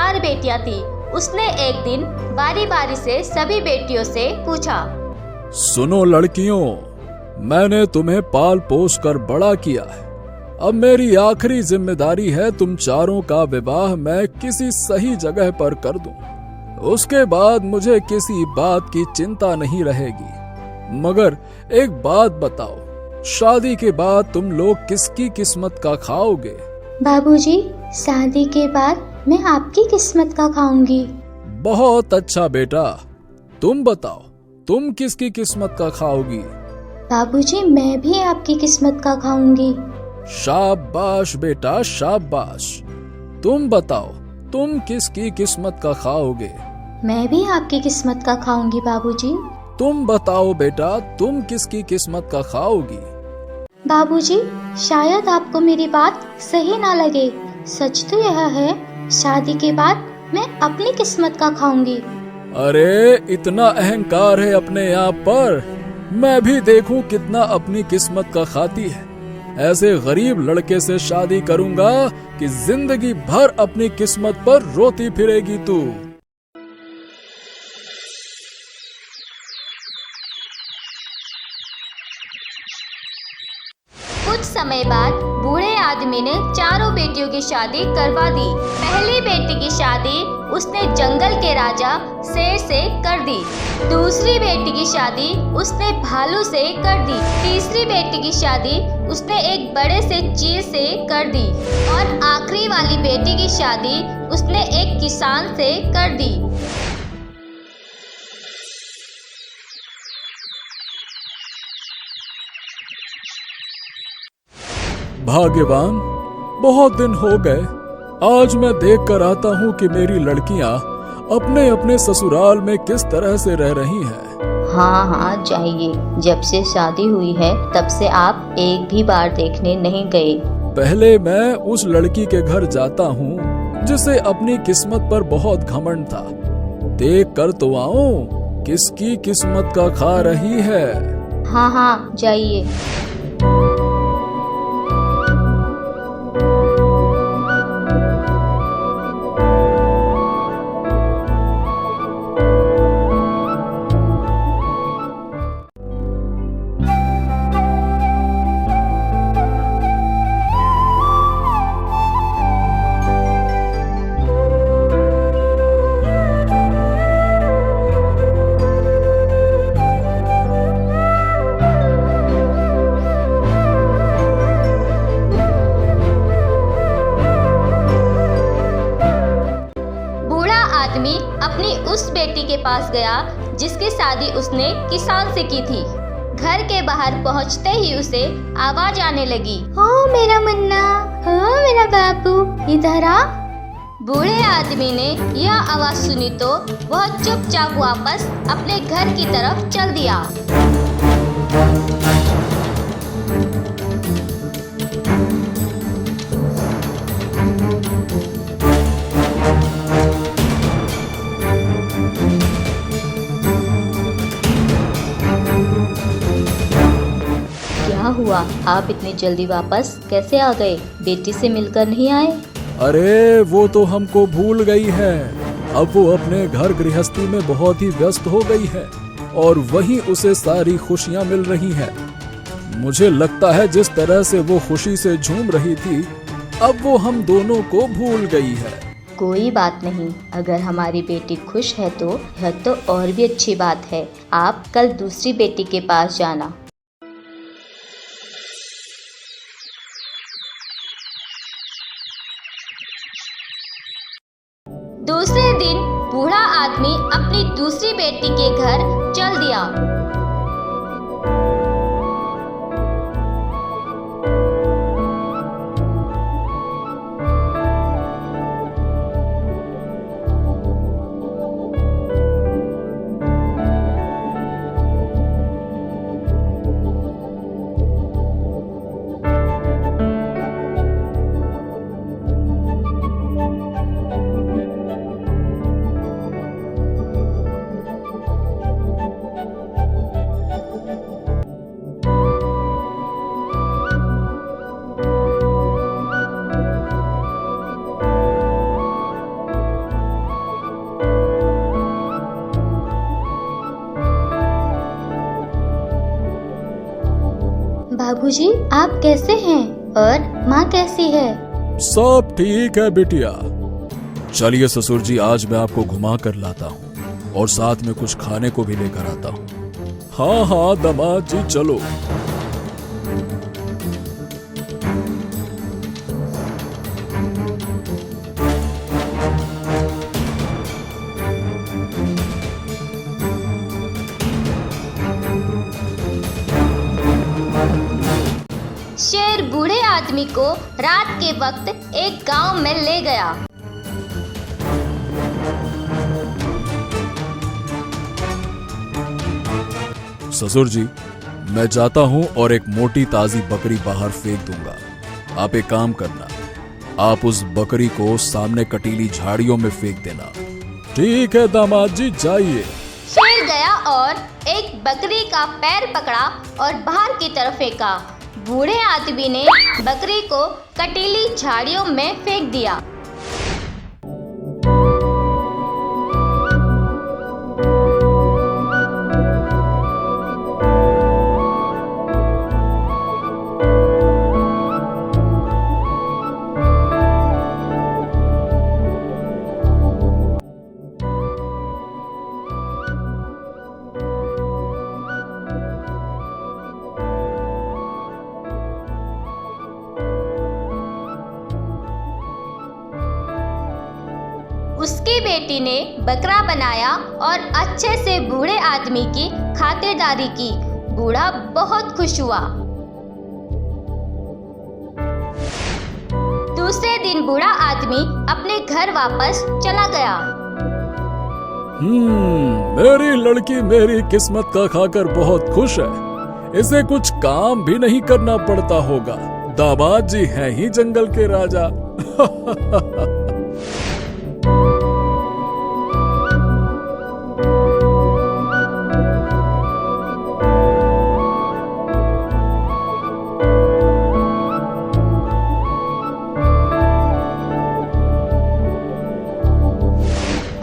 4 बेटियां थी। उसने एक दिन बारी बारी से सभी बेटियों से पूछा, सुनो लड़कियों, मैंने तुम्हें पाल पोस कर बड़ा किया है। अब मेरी आखिरी जिम्मेदारी है तुम चारों का विवाह मैं किसी सही जगह पर कर दूं। उसके बाद मुझे किसी बात की चिंता नहीं रहेगी। मगर एक बात बताओ, शादी के बाद तुम लोग किसकी किस्मत का खाओगे? बाबूजी, शादी के बाद मैं आपकी किस्मत का खाऊंगी। बहुत अच्छा बेटा, तुम बताओ तुम किसकी किस्मत का खाओगी? बाबूजी, मैं भी आपकी किस्मत का खाऊंगी। शाबाश बेटा शाबाश। तुम बताओ तुम किसकी किस्मत का खाओगे? मैं भी आपकी किस्मत का खाऊंगी बाबूजी। तुम बताओ बेटा तुम किसकी किस्मत का खाओगी? बाबूजी, शायद आपको मेरी बात सही ना लगे, सच तो यह है, शादी के बाद मैं अपनी किस्मत का खाऊंगी। अरे इतना अहंकार है अपने आप पर, मैं भी देखूं कितना अपनी किस्मत का खाती है। ऐसे गरीब लड़के से शादी करूंगा कि जिंदगी भर अपनी किस्मत पर रोती फिरेगी तू। कुछ समय बाद बूढ़े आदमी ने चारों बेटियों की शादी करवा दी। पहली बेटी की शादी उसने जंगल के राजा शेर से कर दी। दूसरी बेटी की शादी उसने भालू से कर दी। तीसरी बेटी की शादी उसने एक बड़े से चील से कर दी और आखिरी वाली बेटी की शादी उसने एक किसान से कर दी। भाग्यवान, बहुत दिन हो गए, आज मैं देख कर आता हूँ कि मेरी लड़कियाँ अपने अपने ससुराल में किस तरह से रह रही हैं। हाँ जाइए, जब से शादी हुई है तब से आप एक भी बार देखने नहीं गए। पहले मैं उस लड़की के घर जाता हूँ जिसे अपनी किस्मत पर बहुत घमंड था। देख कर तो आऊं किसकी किस्मत का खा रही है। हाँ जाइए। अपनी उस बेटी के पास गया जिसकी शादी उसने किसान से की थी। घर के बाहर पहुंचते ही उसे आवाज आने लगी, हो मेरा मुन्ना, हो मेरा बाबू, इधर आ। बूढ़े आदमी ने यह आवाज सुनी तो वह चुपचाप वापस अपने घर की तरफ चल दिया। क्या हुआ, आप इतनी जल्दी वापस कैसे आ गए? बेटी से मिलकर नहीं आए? अरे वो तो हमको भूल गई है। अब वो अपने घर गृहस्थी में बहुत ही व्यस्त हो गई है और वहीं उसे सारी खुशियां मिल रही हैं। मुझे लगता है जिस तरह से वो खुशी से झूम रही थी, अब वो हम दोनों को भूल गई है। कोई बात नहीं, अगर हमारी बेटी खुश है तो यह तो और भी अच्छी बात है। आप कल दूसरी बेटी के पास जाना। दूसरे दिन बूढ़ा आदमी अपनी दूसरी बेटी के घर चल दिया। बाबूजी, आप कैसे हैं? और माँ कैसी है? सब ठीक है बिटिया। चलिए ससुर जी, आज मैं आपको घुमा कर लाता हूँ और साथ में कुछ खाने को भी लेकर आता हूँ। हाँ हाँ दामाद जी, चलो। शेर बूढ़े आदमी को रात के वक्त एक गांव में ले गया। ससुर जी, मैं जाता हूँ और एक मोटी ताजी बकरी बाहर फेंक दूंगा। आप एक काम करना, आप उस बकरी को सामने कटीली झाड़ियों में फेंक देना। ठीक है दामाद जी, जाइए। शेर गया और एक बकरी का पैर पकड़ा और बाहर की तरफ फेंका। बूढ़े आदमी ने बकरी को कटीली झाड़ियों में फेंक दिया। उसकी बेटी ने बकरा बनाया और अच्छे से बूढ़े आदमी की खातिरदारी की। बूढ़ा बहुत खुश हुआ। दूसरे दिन बूढ़ा आदमी अपने घर वापस चला गया। मेरी लड़की मेरी किस्मत का खाकर बहुत खुश है। इसे कुछ काम भी नहीं करना पड़ता होगा। दामाद जी हैं ही जंगल के राजा।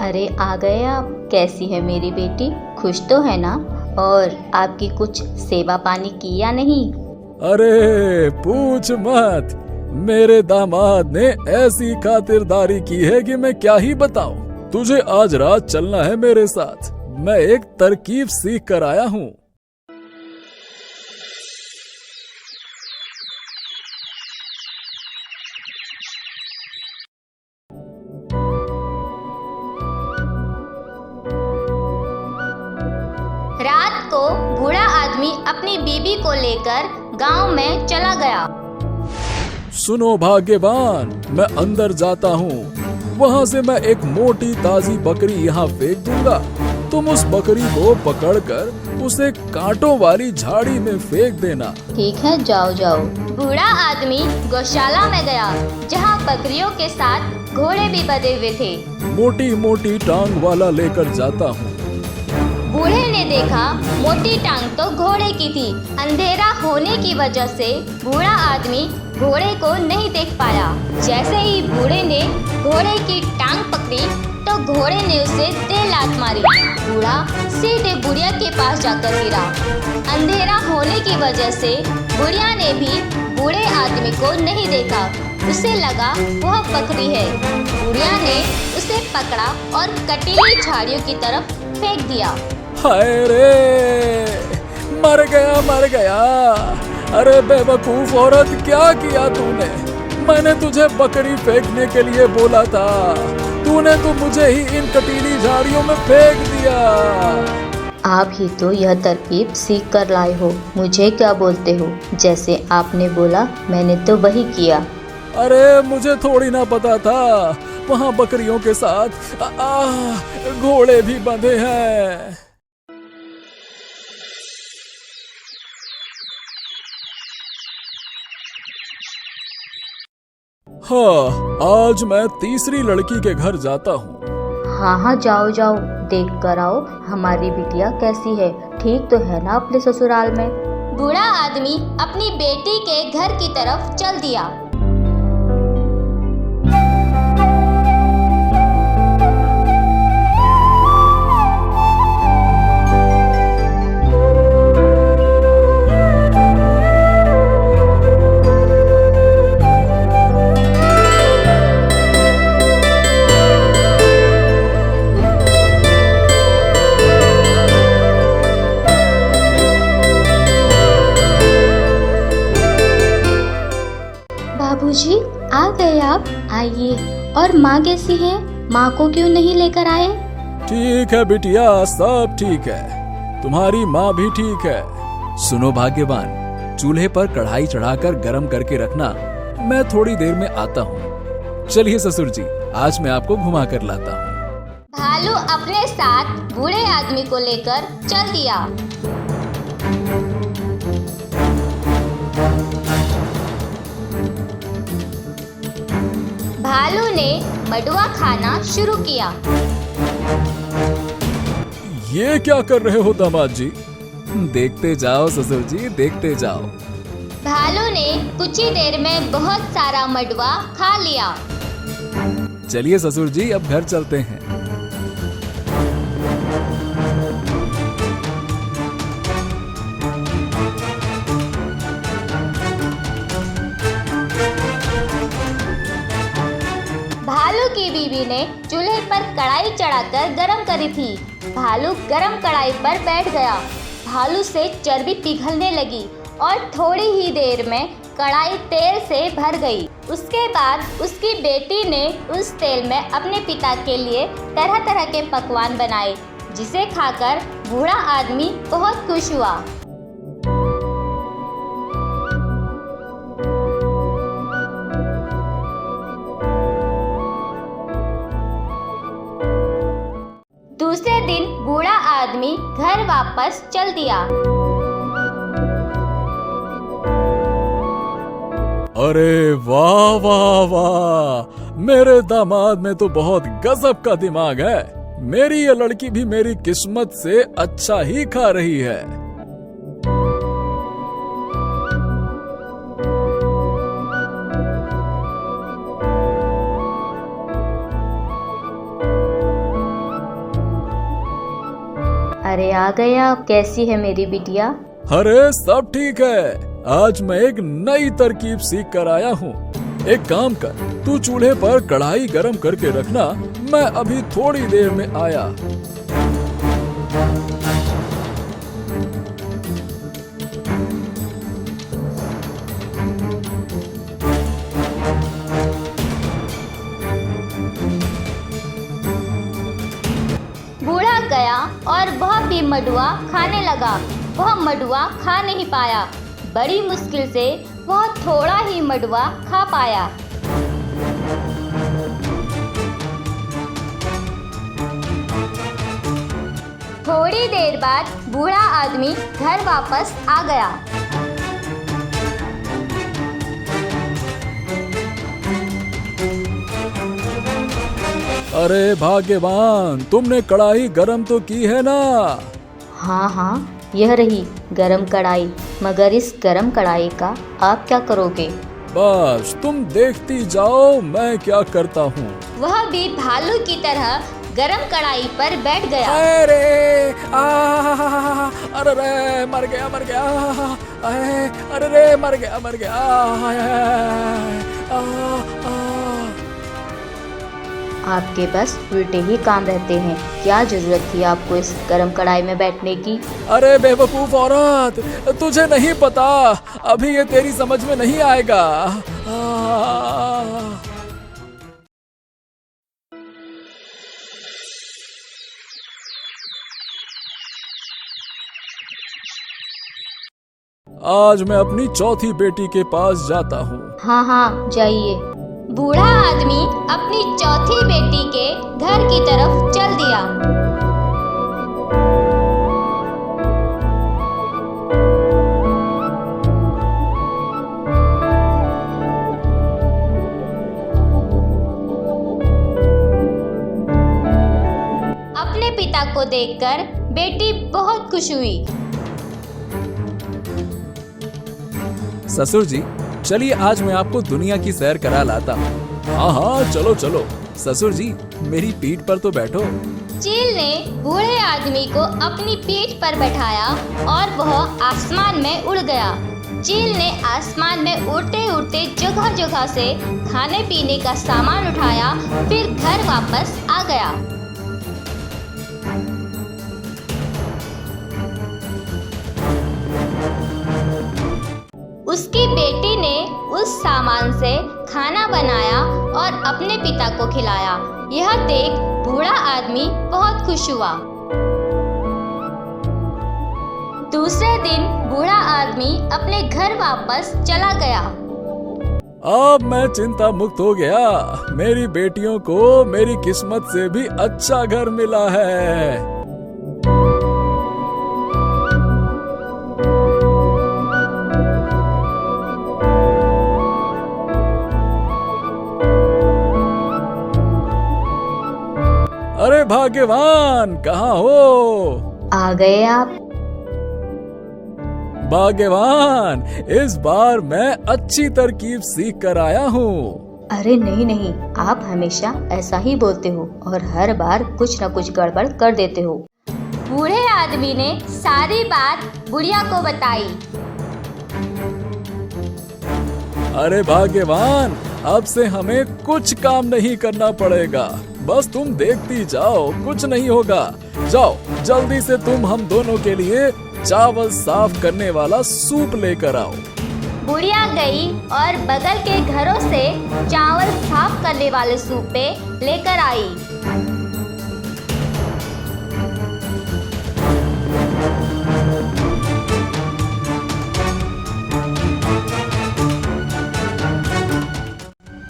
अरे आ गए आप। कैसी है मेरी बेटी? खुश तो है ना? और आपकी कुछ सेवा पानी की या नहीं? अरे पूछ मत। मेरे दामाद ने ऐसी खातिरदारी की है कि मैं क्या ही बताऊं। तुझे आज रात चलना है मेरे साथ। मैं एक तरकीब सीख कर आया हूँ। रात को बूढ़ा आदमी अपनी बीबी को लेकर गांव में चला गया। सुनो भाग्यवान, मैं अंदर जाता हूँ। वहाँ से मैं एक मोटी ताजी बकरी यहाँ फेंक दूंगा। तुम उस बकरी को पकड़कर उसे कांटों वाली झाड़ी में फेंक देना। ठीक है, जाओ जाओ। बूढ़ा आदमी गौशाला में गया, जहाँ बकरियों के साथ घोड़े भी बंधे हुए थे। मोटी मोटी टांग वाला लेकर जाता हूँ। बूढ़े ने देखा मोटी टांग तो घोड़े की थी। अंधेरा होने की वजह से बूढ़ा आदमी घोड़े को नहीं देख पाया। जैसे ही बूढ़े ने घोड़े की टांग पकड़ी तो घोड़े ने उसे दे लात मारी। बूढ़ा सीधे बुढ़िया के पास जाकर गिरा। अंधेरा होने की वजह से बुढ़िया ने भी बूढ़े आदमी को नहीं देखा। उसे लगा वह बकरी है। बुढ़िया ने उसे पकड़ा और कटीली झाड़ियों की तरफ फेंक दिया। हाय रे, मर गया मर गया। अरे बेवकूफ औरत, क्या किया तूने? मैंने तुझे बकरी फेंकने के लिए बोला था। तूने तो मुझे ही इन कटीली झाड़ियों में फेंक दिया। आप ही तो यह तरकीब सीख कर लाए हो। मुझे क्या बोलते हो? जैसे आपने बोला मैंने तो वही किया। अरे मुझे थोड़ी ना पता था वहाँ बकरियों के साथ घोड़े भी बंधे हैं। हाँ, आज मैं तीसरी लड़की के घर जाता हूँ। हाँ हाँ, जाओ जाओ, देख कर आओ हमारी बिटिया कैसी है। ठीक तो है ना अपने ससुराल में? बूढ़ा आदमी अपनी बेटी के घर की तरफ चल दिया। आइए। और माँ कैसी है? माँ को क्यों नहीं लेकर आए? ठीक है बिटिया, सब ठीक है। तुम्हारी माँ भी ठीक है। सुनो भाग्यवान, चूल्हे पर कढ़ाई चढ़ाकर गरम करके रखना, मैं थोड़ी देर में आता हूँ। चलिए ससुर जी, आज मैं आपको घुमा कर लाता हूँ। भालू अपने साथ बूढ़े आदमी को लेकर चल दिया। भालू ने मडुआ खाना शुरू किया। ये क्या कर रहे हो दामाद जी? देखते जाओ ससुर जी, देखते जाओ। भालू ने कुछ ही देर में बहुत सारा मडुआ खा लिया। चलिए ससुर जी, अब घर चलते हैं। भालू की बीवी ने चूल्हे पर कढ़ाई चढ़ाकर गरम करी थी। भालू गरम कढ़ाई पर बैठ गया। भालू से चर्बी पिघलने लगी और थोड़ी ही देर में कढ़ाई तेल से भर गई। उसके बाद उसकी बेटी ने उस तेल में अपने पिता के लिए तरह तरह के पकवान बनाए, जिसे खाकर बूढ़ा आदमी बहुत खुश हुआ। दूसरे दिन बूढ़ा आदमी घर वापस चल दिया। अरे वाह वाह वाह, मेरे दामाद में तो बहुत गजब का दिमाग है। मेरी ये लड़की भी मेरी किस्मत से अच्छा ही खा रही है। अरे आ गया, कैसी है मेरी बिटिया? अरे सब ठीक है। आज मैं एक नई तरकीब सीख कर आया हूँ। एक काम कर, तू चूल्हे पर कढ़ाई गरम करके रखना, मैं अभी थोड़ी देर में आया। बूढ़ा गया और वह भी मडुआ खाने लगा। वह मडुआ खा नहीं पाया। बड़ी मुश्किल से वह थोड़ा ही मडुआ खा पाया। थोड़ी देर बाद बूढ़ा आदमी घर वापस आ गया। अरे भाग्यवान, तुमने कढ़ाई गरम तो की है ना? हाँ हाँ, यह रही गरम कढ़ाई। मगर इस गरम कढ़ाई का आप क्या करोगे? बस तुम देखती जाओ मैं क्या करता हूँ। वह भी भालू की तरह गरम कढ़ाई पर बैठ गया। अरे अरे रे, मर गया मर गया। अरे रे, मर गया मर गया। आपके बस उल्टे ही काम रहते हैं। क्या जरूरत थी आपको इस गरम कढ़ाई में बैठने की? अरे बेवकूफ औरत, तुझे नहीं पता, अभी ये तेरी समझ में नहीं आएगा। आज मैं अपनी चौथी बेटी के पास जाता हूँ। हाँ हाँ, जाइए। बूढ़ा आदमी अपनी चौथी बेटी के घर की तरफ चल दिया। अपने पिता को देखकर बेटी बहुत खुश हुई। ससुर जी, चलिए आज मैं आपको दुनिया की सैर करा लाता हूँ। हाँ हाँ, चलो चलो। ससुर जी, मेरी पीठ पर तो बैठो। चील ने बूढ़े आदमी को अपनी पीठ पर बैठाया और वह आसमान में उड़ गया। चील ने आसमान में उड़ते उड़ते जगह जगह से खाने पीने का सामान उठाया, फिर घर वापस आ गया। उसकी बेटी ने उस सामान से खाना बनाया और अपने पिता को खिलाया। यह देख बूढ़ा आदमी बहुत खुश हुआ। दूसरे दिन बूढ़ा आदमी अपने घर वापस चला गया। अब मैं चिंता मुक्त हो गया। मेरी बेटियों को मेरी किस्मत से भी अच्छा घर मिला है। अरे भाग्यवान, कहाँ हो? आ गए आप? भाग्यवान, इस बार मैं अच्छी तरकीब सीख कर आया हूँ। अरे नहीं नहीं, आप हमेशा ऐसा ही बोलते हो और हर बार कुछ न कुछ गड़बड़ कर देते हो। बूढ़े आदमी ने सारी बात बुढ़िया को बताई। अरे भाग्यवान, अब से हमें कुछ काम नहीं करना पड़ेगा। बस तुम देखती जाओ, कुछ नहीं होगा। जाओ जल्दी से तुम हम दोनों के लिए चावल साफ करने वाला सूप लेकर आओ। बुढ़िया गई और बगल के घरों से चावल साफ करने वाले सूपे लेकर आई।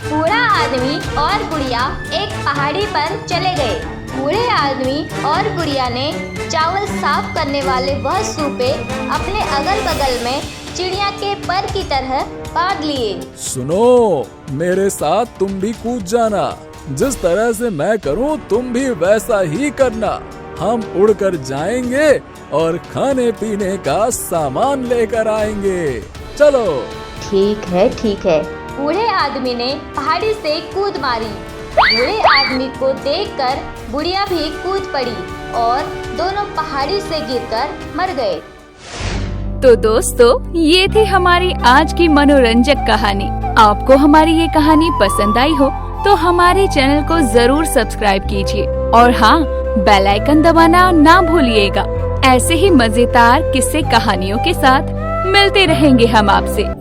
बूढ़ा आदमी और बुढ़िया एक पहाड़ी पर चले गए। बूढ़े आदमी और बुढ़िया ने चावल साफ करने वाले वह सूपे अपने अगल बगल में चिड़िया के पर की तरह बांध लिए। सुनो, मेरे साथ तुम भी कूद जाना। जिस तरह से मैं करूं तुम भी वैसा ही करना। हम उड़कर जाएंगे और खाने पीने का सामान लेकर आएंगे। चलो। ठीक है ठीक है। बूढ़े आदमी ने पहाड़ी से कूद मारी। बूढ़े आदमी को देखकर बुढ़िया भी कूद पड़ी और दोनों पहाड़ी से गिरकर मर गए। तो दोस्तों, ये थी हमारी आज की मनोरंजक कहानी। आपको हमारी ये कहानी पसंद आई हो तो हमारे चैनल को जरूर सब्सक्राइब कीजिए और हाँ, बेल आइकन दबाना ना भूलिएगा। ऐसे ही मजेदार किस्से कहानियों के साथ मिलते रहेंगे हम आपसे।